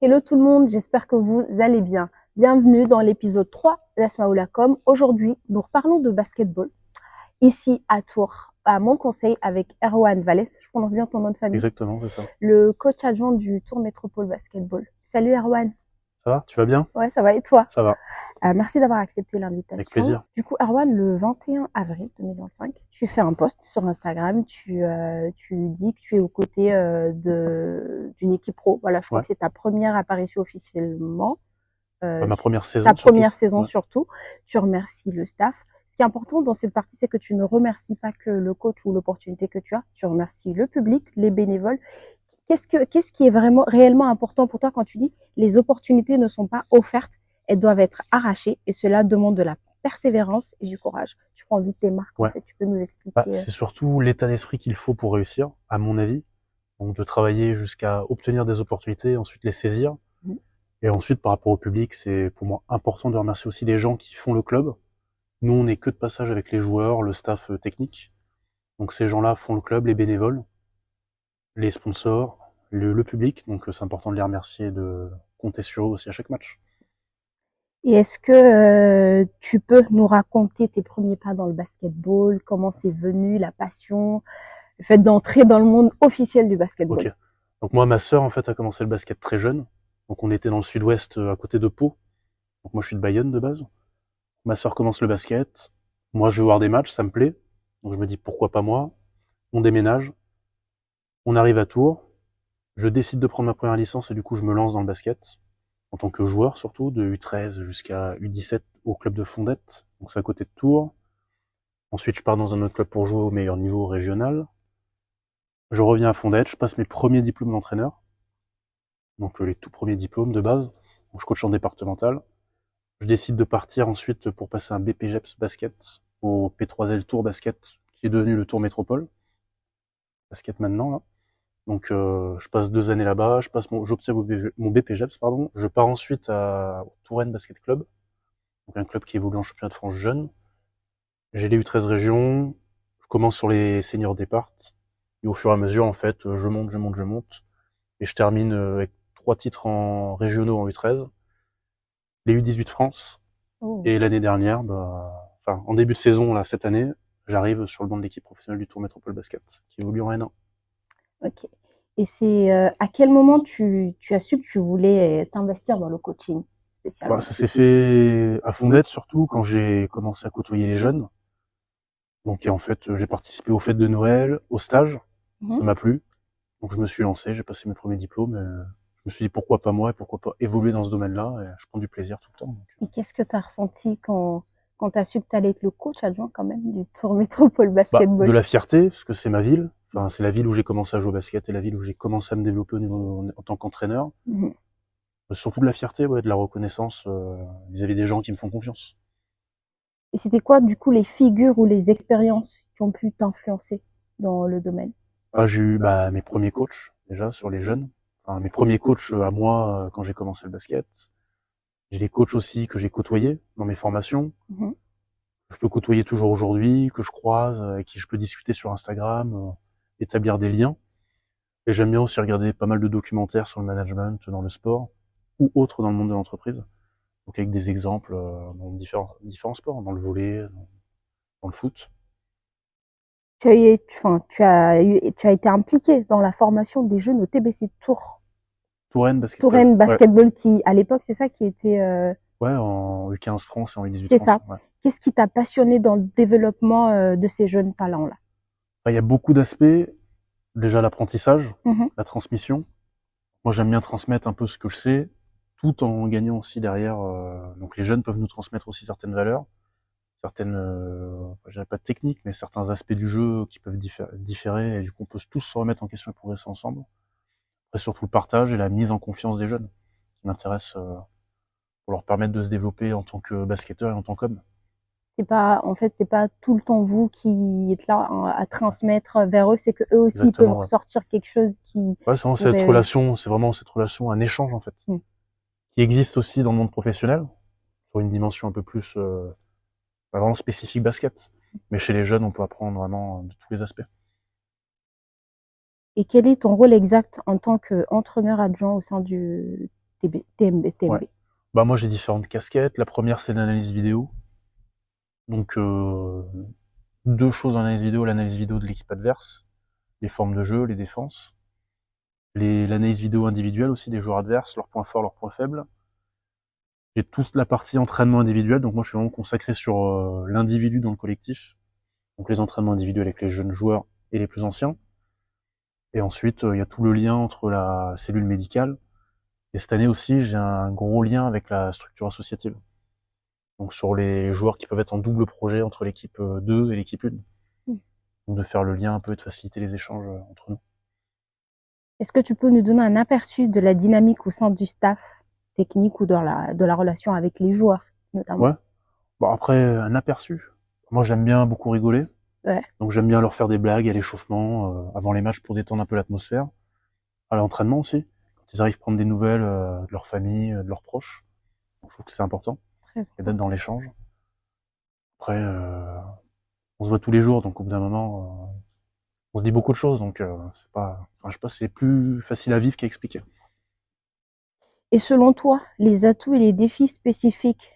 Hello tout le monde, j'espère que vous allez bien. Bienvenue dans l'épisode 3 d'Asmaoulacom. Aujourd'hui, nous reparlons de basketball. Ici à Tours, à mon conseil avec Erwan Vallès, je prononce bien ton nom de famille, Exactement, c'est ça. le coach adjoint du Tours Métropole Basketball. Salut Erwan. Ça va? Tu vas bien? Ouais, ça va et toi? Ça va, Merci d'avoir accepté avec l'invitation. plaisir. Du coup, Erwan, le 21 avril 2025, tu fais un post sur Instagram, tu dis que tu es aux côtés d'une équipe pro. Voilà, je crois Ouais. que c'est ta première apparition officiellement. Ma première Ta saison surtout. première saison Ouais. surtout. Tu remercies le staff. Ce qui est important dans cette partie, c'est que tu ne remercies pas que le coach ou l'opportunité que tu remercies le public, les bénévoles. Qu'est-ce qui est vraiment réellement important pour toi quand tu dis les opportunités ne sont pas offertes, elles doivent être arrachées et cela demande de la persévérance et du courage. Tu prends vite tes marques en Ouais. fait, tu peux nous Bah, expliquer. c'est surtout l'état d'esprit qu'il faut pour réussir, à mon avis. Donc de travailler jusqu'à obtenir des opportunités, ensuite les saisir. Et ensuite, par rapport au public, c'est pour moi important de remercier aussi les gens qui font le club. Nous, on n'est que de passage avec les joueurs, le staff technique. Donc ces gens-là font le club, les bénévoles, les sponsors, le public. Donc c'est important de les remercier et de compter sur eux aussi à chaque match. Et est-ce que tu peux nous raconter tes premiers pas dans le basketball, comment c'est venu, la passion, le fait d'entrer dans le monde officiel du basketball? Ok. Donc moi, ma sœur, en fait, a commencé le basket très jeune. Donc on était dans le sud-ouest, à côté de Pau. Donc moi, je suis de Bayonne de base. Ma sœur commence le basket. Moi, je veux voir des matchs, ça me plaît. Donc je me dis pourquoi pas moi. On déménage. On arrive à Tours. Je décide de prendre ma première licence et du coup, je me lance dans le basket. En tant que joueur surtout, de U13 jusqu'à U17 au club de Fondette. Donc c'est à côté de Tours. Ensuite, je pars dans un autre club pour jouer au meilleur niveau régional. Je reviens à Fondette, je passe mes premiers diplômes d'entraîneur. Donc les tout premiers diplômes de base. Donc je coach en départemental. Je décide de partir ensuite pour passer un BPGEPS basket au P3L Tour Basket, qui est devenu le Tour Métropole Basket maintenant là. Donc je passe 2 années là-bas, j'observe mon BPGEPS pardon. Je pars ensuite au Touraine Basket Club, donc un club qui évolue en championnat de France jeune. J'ai les U13 régions, je commence sur les seniors départ, et au fur et à mesure en fait, je monte, et je termine avec 3 titres en régionaux en U13, les U18 France. Oh, Et l'année dernière, enfin, en début de saison, là, cette année, j'arrive sur le banc de l'équipe professionnelle du Tour Métropole Basket, qui évolue en N1. ok. Et c'est à quel moment tu as su que tu voulais t'investir dans le coaching Bah, spécialement? ça s'est fait à Fondette, surtout quand j'ai commencé à côtoyer les jeunes. Donc, et en fait, j'ai participé aux fêtes de Noël, au stage. Mhm. Ça m'a plu. Donc, je me suis lancé, j'ai passé mes premiers diplômes. Je me suis dit pourquoi pas moi et pourquoi pas évoluer dans ce domaine-là. Et je prends du plaisir tout le temps. Donc. Et qu'est-ce que tu as ressenti quand tu as su que tu allais être le coach adjoint quand même du Tour Métropole Bah, de Basketball? la fierté, parce que c'est ma ville. Enfin, c'est la ville où j'ai commencé à jouer au basket et la ville où j'ai commencé à me développer au niveau, en tant qu'entraîneur. Mhm. Surtout de la fierté, ouais, de la reconnaissance vis-à-vis des gens qui me font confiance. Et c'était quoi du coup les figures ou les expériences qui ont pu t'influencer dans le domaine? Ah, j'ai eu mes premiers coachs déjà sur les jeunes, enfin, mes premiers coachs à moi quand j'ai commencé le basket. J'ai des coachs aussi que j'ai côtoyés dans mes formations, Mhm. que je peux côtoyer toujours aujourd'hui, que je croise, avec qui je peux discuter sur Instagram, établir des liens. Et j'aime bien aussi regarder pas mal de documentaires sur le management dans le sport ou autre dans le monde de l'entreprise. Donc avec des exemples dans différents sports, dans le volley, dans le foot. Tu as été impliqué dans la formation des jeunes au TBC Touraine Basket Club. Touraine Ouais. Basketball qui, à l'époque, c'est ça qui était, Ouais, en U15 France et en U18 c'est France. ça. Ouais. Qu'est-ce qui t'a passionné dans le développement de ces jeunes talents-là? Enfin, il y a beaucoup d'aspects. Déjà l'apprentissage, Mhm. la transmission. Moi, j'aime bien transmettre un peu ce que je sais, tout en gagnant aussi derrière. Donc les jeunes peuvent nous transmettre aussi certaines valeurs, certaines, je dirais pas de techniques, mais certains aspects du jeu qui peuvent différer. Et du coup, on peut tous se remettre en question et progresser ensemble. Après, surtout le partage et la mise en confiance des jeunes, qui m'intéresse pour leur permettre de se développer en tant que basketteur et en tant qu'homme. C'est pas, en fait, c'est pas tout le temps vous qui êtes là à transmettre vers eux, c'est que eux aussi peuvent Exactement. Ouais. ressortir quelque chose qui Ouais, c'est vraiment cette pourrait. relation, c'est vraiment cette relation, un échange en fait, Hmm. qui existe aussi dans le monde professionnel, sur une dimension un peu plus pas vraiment spécifique basket. Mais chez les jeunes, on peut apprendre vraiment de tous les aspects. Et quel est ton rôle exact en tant qu'entraîneur adjoint au sein du TMB. Ouais. Bah moi j'ai différentes casquettes. La première c'est l'analyse vidéo. Donc deux choses en analyse vidéo, l'analyse vidéo de l'équipe adverse, les formes de jeu, les défenses, l'analyse vidéo individuelle aussi des joueurs adverses, leurs points forts, leurs points faibles. J'ai toute la partie entraînement individuel, donc moi je suis vraiment consacré sur l'individu dans le collectif, donc les entraînements individuels avec les jeunes joueurs et les plus anciens. Et ensuite il y a tout le lien entre la cellule médicale, et cette année aussi j'ai un gros lien avec la structure associative. Donc sur les joueurs qui peuvent être en double projet entre l'équipe 2 et l'équipe 1. Mm. Donc de faire le lien un peu et de faciliter les échanges entre nous. Est-ce que tu peux nous donner un aperçu de la dynamique au sein du staff technique ou de la relation avec les joueurs, notamment? Ouais. Bon après, un aperçu. Moi j'aime bien beaucoup rigoler. Ouais. Donc j'aime bien leur faire des blagues à l'échauffement, avant les matchs pour détendre un peu l'atmosphère. À l'entraînement aussi. Quand ils arrivent à prendre des nouvelles de leur famille, de leurs proches. Donc, je trouve que c'est important. Très Et d'être important. dans l'échange. Après, on se voit tous les jours, donc au bout d'un moment, on se dit beaucoup de choses, donc c'est pas. Enfin, je sais pas, c'est plus facile à vivre qu'à expliquer. Et selon toi, les atouts et les défis spécifiques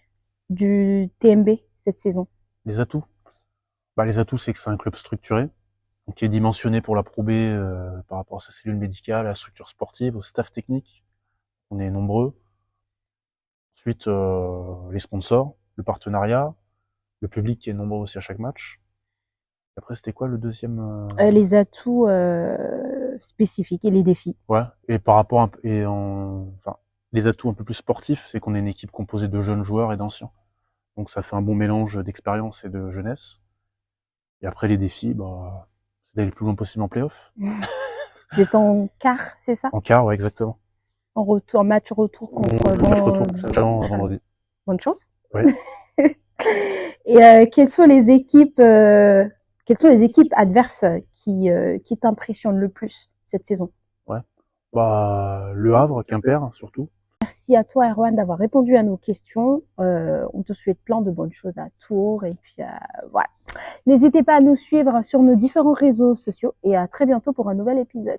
du TMB cette saison? Les atouts. Bah, les atouts, c'est que c'est un club structuré, donc qui est dimensionné pour la Pro B par rapport à sa cellule médicale, à la structure sportive, au staff technique. On est nombreux. Ensuite, les sponsors, le partenariat, le public qui est nombreux aussi à chaque match. Et après, c'était quoi le deuxième Les atouts spécifiques et les défis. Ouais. Et par rapport enfin, les atouts un peu plus sportifs, c'est qu'on est une équipe composée de jeunes joueurs et d'anciens. Donc ça fait un bon mélange d'expérience et de jeunesse. Et après les défis, bah, c'est d'aller le plus loin possible en play-off. D'être en quart, c'est ça? En quart, ouais, exactement. En retour, en match retour contre Match retour contre Chalon vendredi. Bonne chance. Ouais. Et quelles sont les équipes adverses qui t'impressionnent le plus cette saison? Ouais. Bah, Le Havre, Quimper, surtout. Merci à toi, Erwan, d'avoir répondu à nos questions. On te souhaite plein de bonnes choses à Tours. Et puis, voilà. N'hésitez pas à nous suivre sur nos différents réseaux sociaux et à très bientôt pour un nouvel épisode.